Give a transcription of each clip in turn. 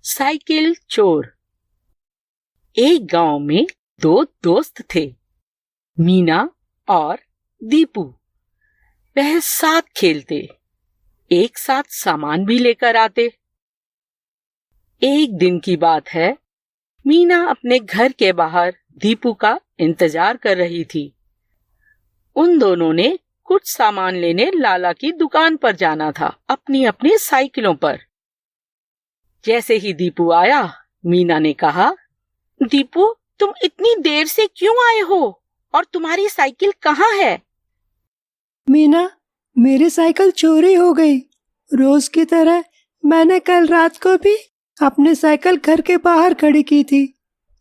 Cycle चोर। एक गांव में दो दोस्त थे, मीना और दीपू। वह साथ खेलते, एक साथ सामान भी लेकर आते। एक दिन की बात है, मीना अपने घर के बाहर दीपू का इंतजार कर रही थी। उन दोनों ने कुछ सामान लेने लाला की दुकान पर जाना था, अपनी अपनी साइकिलों पर। जैसे ही दीपू आया, मीना ने कहा, दीपू, तुम इतनी देर से क्यों आए हो और तुम्हारी साइकिल कहाँ है? मीना, मेरी साइकिल चोरी हो गई। रोज की तरह मैंने कल रात को भी अपनी साइकिल घर के बाहर खड़ी की थी,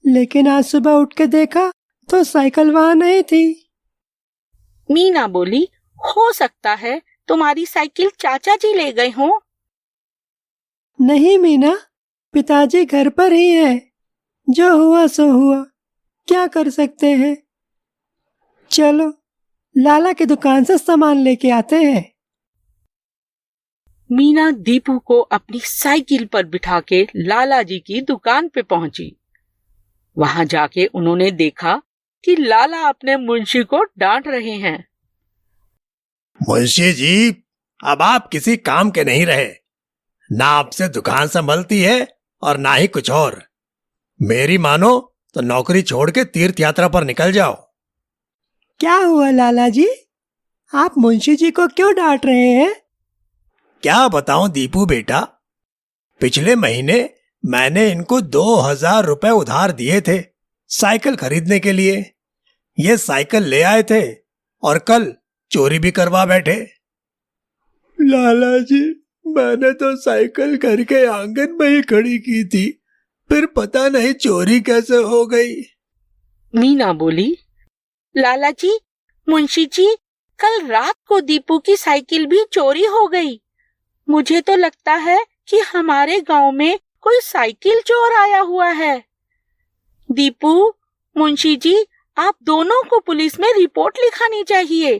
लेकिन आज सुबह उठ के देखा तो साइकिल वहाँ नहीं थी। मीना बोली, हो सकता है तुम्हारी साइकिल चाचा जी ले गए हों। नहीं मीना, पिताजी घर पर ही है। जो हुआ सो हुआ, क्या कर सकते हैं। चलो लाला की दुकान से सामान लेके आते हैं। मीना दीपू को अपनी साइकिल पर बिठा के लाला जी की दुकान पे पहुंची। वहां जाके उन्होंने देखा कि लाला अपने मुंशी को डांट रहे हैं। मुंशी जी, अब आप किसी काम के नहीं रहे। ना आपसे दुकान संभलती है और ना ही कुछ और। मेरी मानो तो नौकरी छोड़ के तीर्थ यात्रा पर निकल जाओ। क्या हुआ लाला जी? आप मुंशी जी को क्यों डांट रहे हैं? क्या बताऊं दीपू बेटा, पिछले महीने मैंने इनको 2000 रुपए उधार दिए थे साइकिल खरीदने के लिए। ये साइकिल ले आए थे और कल चोरी भी करवा बैठे। लाला जी, मैंने तो साइकिल घर के आंगन में ही खड़ी की थी, फिर पता नहीं चोरी कैसे हो गई। मीना बोली, लाला जी, मुंशी जी, कल रात को दीपू की साइकिल भी चोरी हो गई। मुझे तो लगता है कि हमारे गांव में कोई साइकिल चोर आया हुआ है। दीपू, मुंशी जी, आप दोनों को पुलिस में रिपोर्ट लिखानी चाहिए।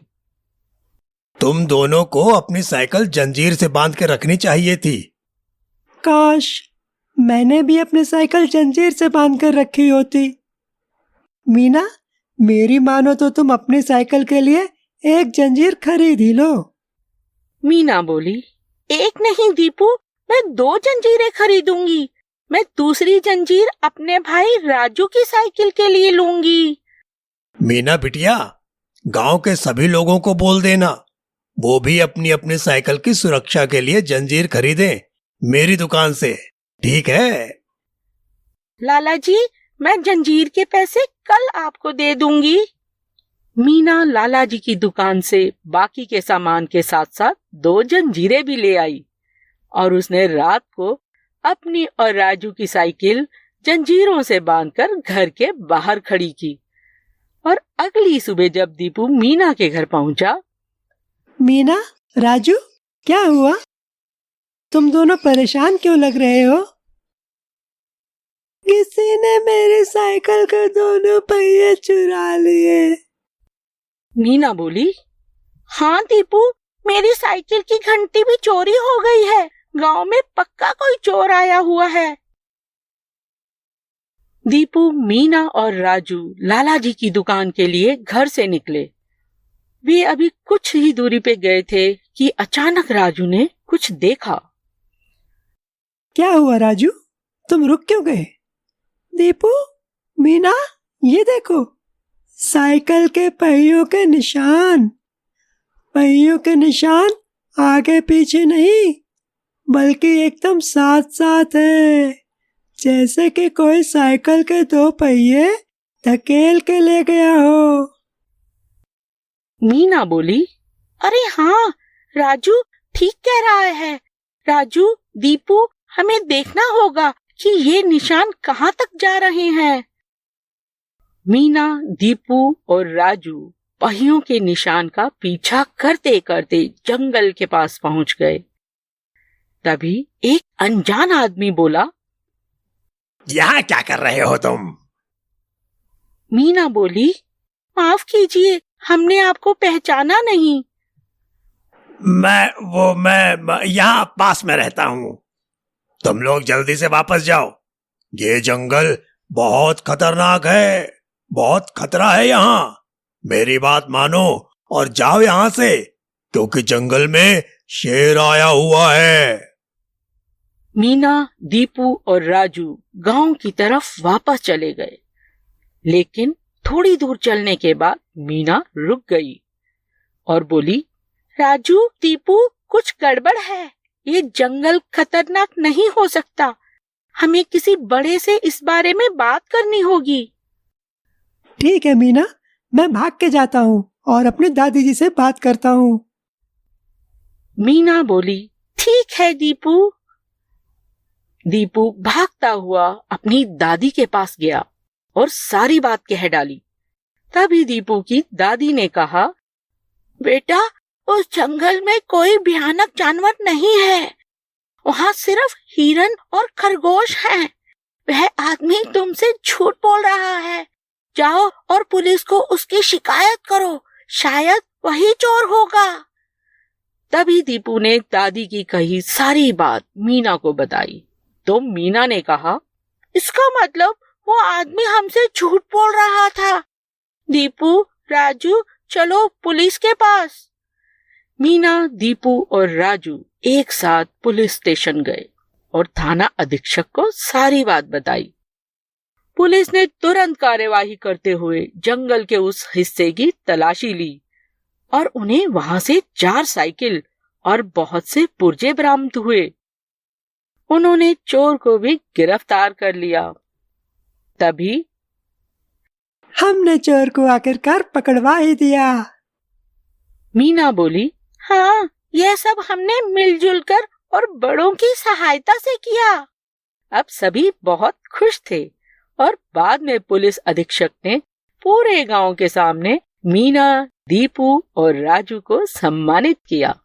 तुम दोनों को अपनी साइकिल जंजीर से बांध के रखनी चाहिए थी। काश मैंने भी अपनी साइकिल जंजीर से बांध कर रखी होती। मीना, मेरी मानो तो तुम अपनी साइकिल के लिए एक जंजीर खरीद ही लो। मीना बोली, एक नहीं दीपू, मैं 2 जंजीरें खरीदूंगी। मैं दूसरी जंजीर अपने भाई राजू की साइकिल के लिए लूंगी। मीना बिटिया, गांव के सभी लोगों को बोल देना, वो भी अपनी अपनी साइकिल की सुरक्षा के लिए जंजीर खरीदें मेरी दुकान से, ठीक है? लाला जी, मैं जंजीर के पैसे कल आपको दे दूंगी। मीना लाला जी की दुकान से बाकी के सामान के साथ साथ 2 जंजीरें भी ले आई और उसने रात को अपनी और राजू की साइकिल जंजीरों से बांधकर घर के बाहर खड़ी की। और अगली सुबह जब दीपू मीना के घर पहुंचा, मीना, राजू, क्या हुआ? तुम दोनों परेशान क्यों लग रहे हो? किसी ने मेरी साइकिल के दोनों पहिए चुरा लिए। मीना बोली, हाँ दीपू, मेरी साइकिल की घंटी भी चोरी हो गई है। गांव में पक्का कोई चोर आया हुआ है। दीपू, मीना और राजू लाला जी की दुकान के लिए घर से निकले। वे अभी कुछ ही दूरी पे गए थे कि अचानक राजू ने कुछ देखा। क्या हुआ राजू? तुम रुक क्यों गए? दीपू, मीना, ये देखो, साइकिल के पहियों के निशान। पहियों के निशान आगे पीछे नहीं, बल्कि एकदम साथ साथ है, जैसे कि कोई साइकिल के 2 पहिए धकेल के ले गया हो। मीना बोली, अरे हाँ, राजू ठीक कह रहा है। राजू, दीपू, हमें देखना होगा कि ये निशान कहाँ तक जा रहे हैं। मीना, दीपू और राजू पहियों के निशान का पीछा करते करते जंगल के पास पहुंच गए। तभी एक अनजान आदमी बोला, यहाँ क्या कर रहे हो तुम? मीना बोली, माफ कीजिए, हमने आपको पहचाना नहीं। मैं यहाँ पास में रहता हूँ। तुम लोग जल्दी से वापस जाओ, ये जंगल बहुत खतरनाक है, बहुत खतरा है यहाँ। मेरी बात मानो और जाओ यहाँ से, क्योंकि जंगल में शेर आया हुआ है। मीना, दीपू और राजू गांव की तरफ वापस चले गए, लेकिन थोड़ी दूर चलने के बाद मीना रुक गई और बोली, राजू, दीपू, कुछ गड़बड़ है। ये जंगल खतरनाक नहीं हो सकता। हमें किसी बड़े से इस बारे में बात करनी होगी। ठीक है मीना, मैं भाग के जाता हूँ और अपनी दादी जी से बात करता हूँ। मीना बोली, ठीक है दीपू। दीपू भागता हुआ अपनी दादी के पास गया और सारी बात कह डाली। तभी दीपू की दादी ने कहा, बेटा, उस जंगल में कोई भयानक जानवर नहीं है। वहाँ सिर्फ हिरन और खरगोश हैं। वह आदमी तुमसे झूठ बोल रहा है। जाओ और पुलिस को उसकी शिकायत करो, शायद वही चोर होगा। तभी दीपू ने दादी की कही सारी बात मीना को बताई। तो मीना ने कहा, इसका मतलब वो आदमी हमसे झूठ बोल रहा था। दीपू, राजू, चलो पुलिस के पास। मीना, दीपू और राजू एक साथ पुलिस स्टेशन गए और थाना अधीक्षक को सारी बात बताई। पुलिस ने तुरंत कार्यवाही करते हुए जंगल के उस हिस्से की तलाशी ली और उन्हें वहां से 4 साइकिल और बहुत से पुर्जे बरामद हुए। उन्होंने चोर को भी गिरफ्तार कर लिया। तभी हमने चोर को आखिरकार पकड़वा ही दिया। मीना बोली, हाँ, यह सब हमने मिलजुल कर और बड़ों की सहायता से किया। अब सभी बहुत खुश थे और बाद में पुलिस अधीक्षक ने पूरे गांव के सामने मीना, दीपू और राजू को सम्मानित किया।